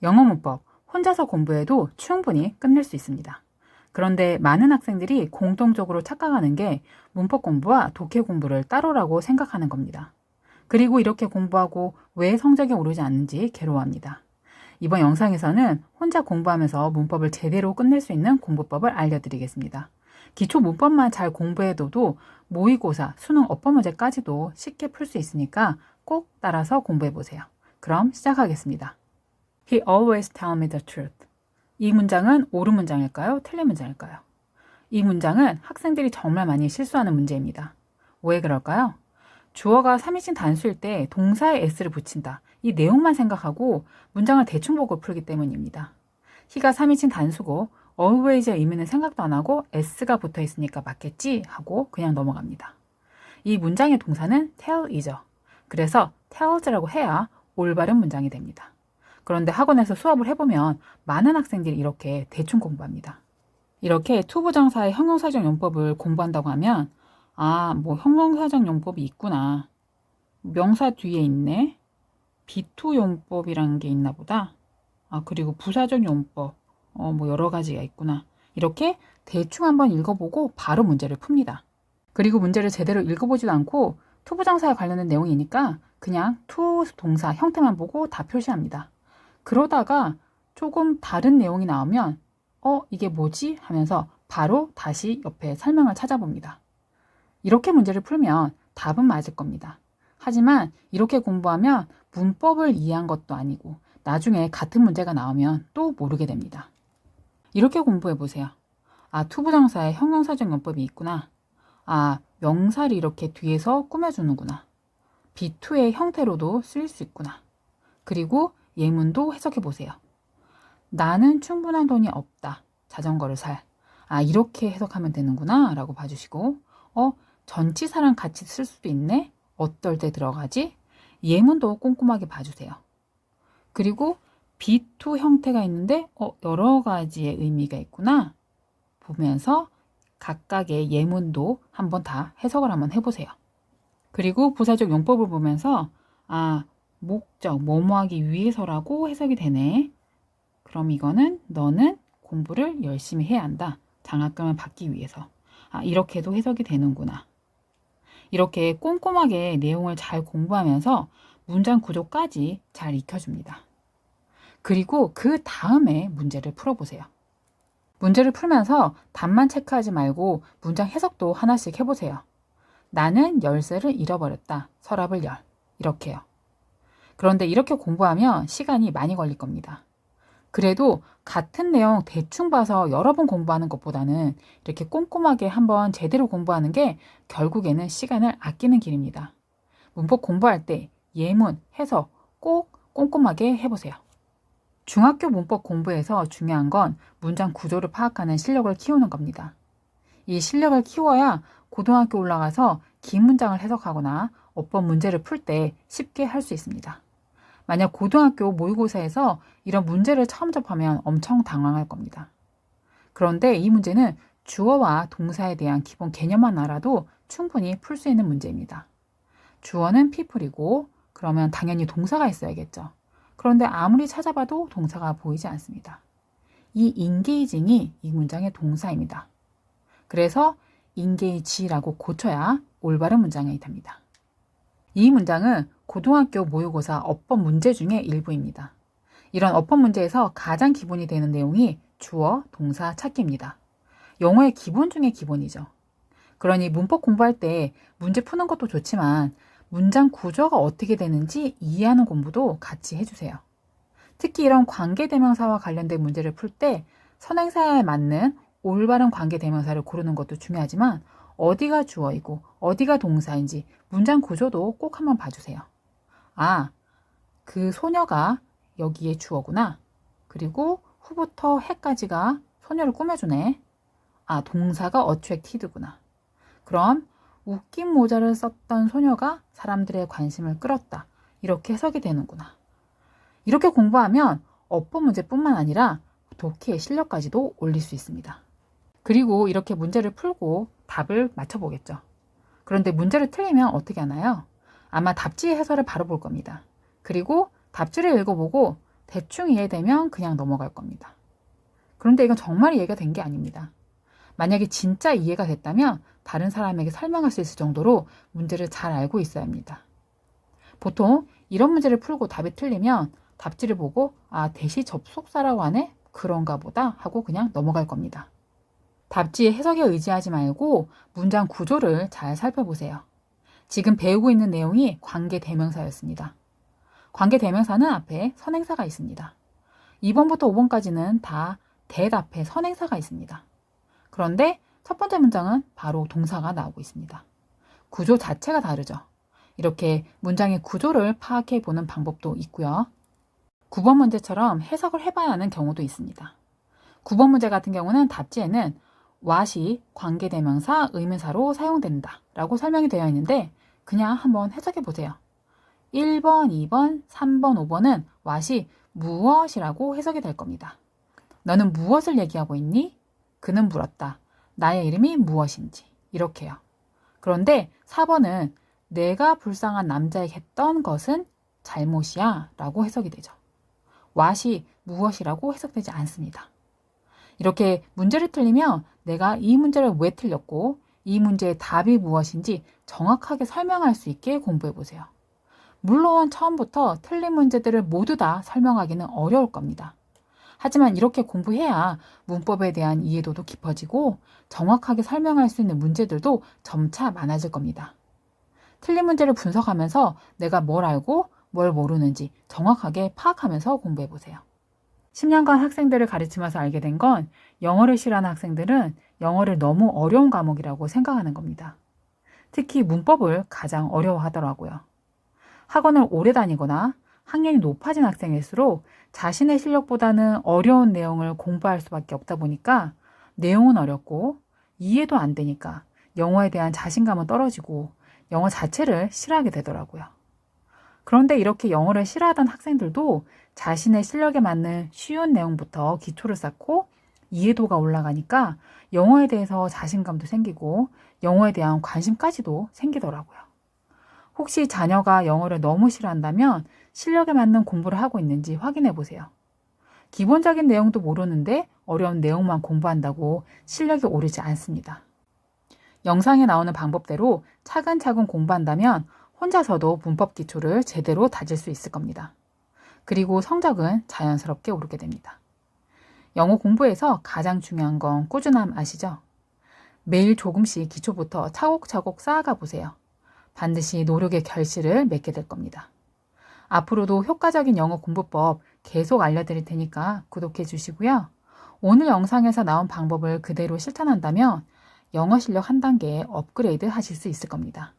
영어 문법 혼자서 공부해도 충분히 끝낼 수 있습니다. 그런데 많은 학생들이 공통적으로 착각하는 게 문법 공부와 독해 공부를 따로라고 생각하는 겁니다. 그리고 이렇게 공부하고 왜 성적이 오르지 않는지 괴로워합니다. 이번 영상에서는 혼자 공부하면서 문법을 제대로 끝낼 수 있는 공부법을 알려드리겠습니다. 기초 문법만 잘 공부해둬도 모의고사, 수능 어법 문제까지도 쉽게 풀 수 있으니까 꼭 따라서 공부해보세요. 그럼 시작하겠습니다. He always tell me the truth. 이 문장은 옳은 문장일까요? 틀린 문장일까요? 이 문장은 학생들이 정말 많이 실수하는 문제입니다. 왜 그럴까요? 주어가 3인칭 단수일 때 동사에 s를 붙인다. 이 내용만 생각하고 문장을 대충 보고 풀기 때문입니다. he가 3인칭 단수고 always의 의미는 생각도 안 하고 s가 붙어 있으니까 맞겠지 하고 그냥 넘어갑니다. 이 문장의 동사는 tell이죠. 그래서 tells라고 해야 올바른 문장이 됩니다. 그런데 학원에서 수업을 해보면 많은 학생들이 이렇게 대충 공부합니다. 이렇게 투부정사의 형용사적 용법을 공부한다고 하면 뭐 형용사적 용법이 있구나. 명사 뒤에 있네. 비투 용법이라는 게 있나 보다. 그리고 부사적 용법. 뭐 여러 가지가 있구나. 이렇게 대충 한번 읽어보고 바로 문제를 풉니다. 그리고 문제를 제대로 읽어보지도 않고 투부정사에 관련된 내용이니까 그냥 투 동사 형태만 보고 다 표시합니다. 그러다가 조금 다른 내용이 나오면 이게 뭐지? 하면서 바로 다시 옆에 설명을 찾아봅니다. 이렇게 문제를 풀면 답은 맞을 겁니다. 하지만 이렇게 공부하면 문법을 이해한 것도 아니고 나중에 같은 문제가 나오면 또 모르게 됩니다. 이렇게 공부해 보세요. 투부정사에 형용사적 용법이 있구나. 명사를 이렇게 뒤에서 꾸며주는구나. be2의 형태로도 쓰일 수 있구나. 그리고 예문도 해석해 보세요. 나는 충분한 돈이 없다. 자전거를 살. 이렇게 해석하면 되는구나 라고 봐주시고 전치사랑 같이 쓸 수도 있네. 어떨 때 들어가지? 예문도 꼼꼼하게 봐주세요. 그리고 be2 형태가 있는데 여러 가지의 의미가 있구나 보면서 각각의 예문도 한번 다 해석을 한번 해보세요. 그리고 부사적 용법을 보면서 목적, 뭐뭐하기 위해서라고 해석이 되네. 그럼 이거는 너는 공부를 열심히 해야 한다. 장학금을 받기 위해서. 이렇게도 해석이 되는구나. 이렇게 꼼꼼하게 내용을 잘 공부하면서 문장 구조까지 잘 익혀줍니다. 그리고 그 다음에 문제를 풀어보세요. 문제를 풀면서 답만 체크하지 말고 문장 해석도 하나씩 해보세요. 나는 열쇠를 잃어버렸다. 서랍을 열. 이렇게요. 그런데 이렇게 공부하면 시간이 많이 걸릴 겁니다. 그래도 같은 내용 대충 봐서 여러 번 공부하는 것보다는 이렇게 꼼꼼하게 한번 제대로 공부하는 게 결국에는 시간을 아끼는 길입니다. 문법 공부할 때 예문, 해석 꼭 꼼꼼하게 해보세요. 중학교 문법 공부에서 중요한 건 문장 구조를 파악하는 실력을 키우는 겁니다. 이 실력을 키워야 고등학교 올라가서 긴 문장을 해석하거나 어법 문제를 풀 때 쉽게 할 수 있습니다. 만약 고등학교 모의고사에서 이런 문제를 처음 접하면 엄청 당황할 겁니다. 그런데 이 문제는 주어와 동사에 대한 기본 개념만 알아도 충분히 풀 수 있는 문제입니다. 주어는 people이고 그러면 당연히 동사가 있어야겠죠. 그런데 아무리 찾아봐도 동사가 보이지 않습니다. 이 engageing이 이 문장의 동사입니다. 그래서 engage라고 고쳐야 올바른 문장이 됩니다. 이 문장은 고등학교 모의고사 어법 문제 중에 일부입니다. 이런 어법 문제에서 가장 기본이 되는 내용이 주어, 동사 찾기입니다. 영어의 기본 중에 기본이죠. 그러니 문법 공부할 때 문제 푸는 것도 좋지만 문장 구조가 어떻게 되는지 이해하는 공부도 같이 해주세요. 특히 이런 관계대명사와 관련된 문제를 풀 때 선행사에 맞는 올바른 관계대명사를 고르는 것도 중요하지만 어디가 주어이고 어디가 동사인지 문장 구조도 꼭 한번 봐주세요. 그 소녀가 여기에 주어구나. 그리고 후부터 해까지가 소녀를 꾸며주네. 동사가 attracted구나. 그럼 웃긴 모자를 썼던 소녀가 사람들의 관심을 끌었다. 이렇게 해석이 되는구나. 이렇게 공부하면 어법 문제뿐만 아니라 독해의 실력까지도 올릴 수 있습니다. 그리고 이렇게 문제를 풀고 답을 맞춰보겠죠. 그런데 문제를 틀리면 어떻게 하나요? 아마 답지 해설을 바로 볼 겁니다. 그리고 답지를 읽어보고 대충 이해되면 그냥 넘어갈 겁니다. 그런데 이건 정말 이해가 된 게 아닙니다. 만약에 진짜 이해가 됐다면 다른 사람에게 설명할 수 있을 정도로 문제를 잘 알고 있어야 합니다. 보통 이런 문제를 풀고 답이 틀리면 답지를 보고 대시 접속사라고 하네? 그런가 보다 하고 그냥 넘어갈 겁니다. 답지의 해석에 의지하지 말고 문장 구조를 잘 살펴보세요. 지금 배우고 있는 내용이 관계대명사였습니다. 관계대명사는 앞에 선행사가 있습니다. 2번부터 5번까지는 다 that 앞에 선행사가 있습니다. 그런데 첫 번째 문장은 바로 동사가 나오고 있습니다. 구조 자체가 다르죠. 이렇게 문장의 구조를 파악해 보는 방법도 있고요. 9번 문제처럼 해석을 해봐야 하는 경우도 있습니다. 9번 문제 같은 경우는 답지에는 what이 관계대명사 의문사로 사용된다 라고 설명이 되어 있는데 그냥 한번 해석해 보세요. 1번, 2번, 3번, 5번은 what이 무엇이라고 해석이 될 겁니다. 너는 무엇을 얘기하고 있니? 그는 물었다. 나의 이름이 무엇인지. 이렇게요. 그런데 4번은 내가 불쌍한 남자에게 했던 것은 잘못이야 라고 해석이 되죠. what이 무엇이라고 해석되지 않습니다. 이렇게 문제를 틀리면 내가 이 문제를 왜 틀렸고 이 문제의 답이 무엇인지 정확하게 설명할 수 있게 공부해 보세요. 물론 처음부터 틀린 문제들을 모두 다 설명하기는 어려울 겁니다. 하지만 이렇게 공부해야 문법에 대한 이해도도 깊어지고 정확하게 설명할 수 있는 문제들도 점차 많아질 겁니다. 틀린 문제를 분석하면서 내가 뭘 알고 뭘 모르는지 정확하게 파악하면서 공부해 보세요. 10년간 학생들을 가르치면서 알게 된 건 영어를 싫어하는 학생들은 영어를 너무 어려운 과목이라고 생각하는 겁니다. 특히 문법을 가장 어려워하더라고요. 학원을 오래 다니거나 학년이 높아진 학생일수록 자신의 실력보다는 어려운 내용을 공부할 수밖에 없다 보니까 내용은 어렵고 이해도 안 되니까 영어에 대한 자신감은 떨어지고 영어 자체를 싫어하게 되더라고요. 그런데 이렇게 영어를 싫어하던 학생들도 자신의 실력에 맞는 쉬운 내용부터 기초를 쌓고 이해도가 올라가니까 영어에 대해서 자신감도 생기고 영어에 대한 관심까지도 생기더라고요. 혹시 자녀가 영어를 너무 싫어한다면 실력에 맞는 공부를 하고 있는지 확인해 보세요. 기본적인 내용도 모르는데 어려운 내용만 공부한다고 실력이 오르지 않습니다. 영상에 나오는 방법대로 차근차근 공부한다면 혼자서도 문법 기초를 제대로 다질 수 있을 겁니다. 그리고 성적은 자연스럽게 오르게 됩니다. 영어 공부에서 가장 중요한 건 꾸준함 아시죠? 매일 조금씩 기초부터 차곡차곡 쌓아가 보세요. 반드시 노력의 결실을 맺게 될 겁니다. 앞으로도 효과적인 영어 공부법 계속 알려드릴 테니까 구독해 주시고요. 오늘 영상에서 나온 방법을 그대로 실천한다면 영어 실력 한 단계 업그레이드 하실 수 있을 겁니다.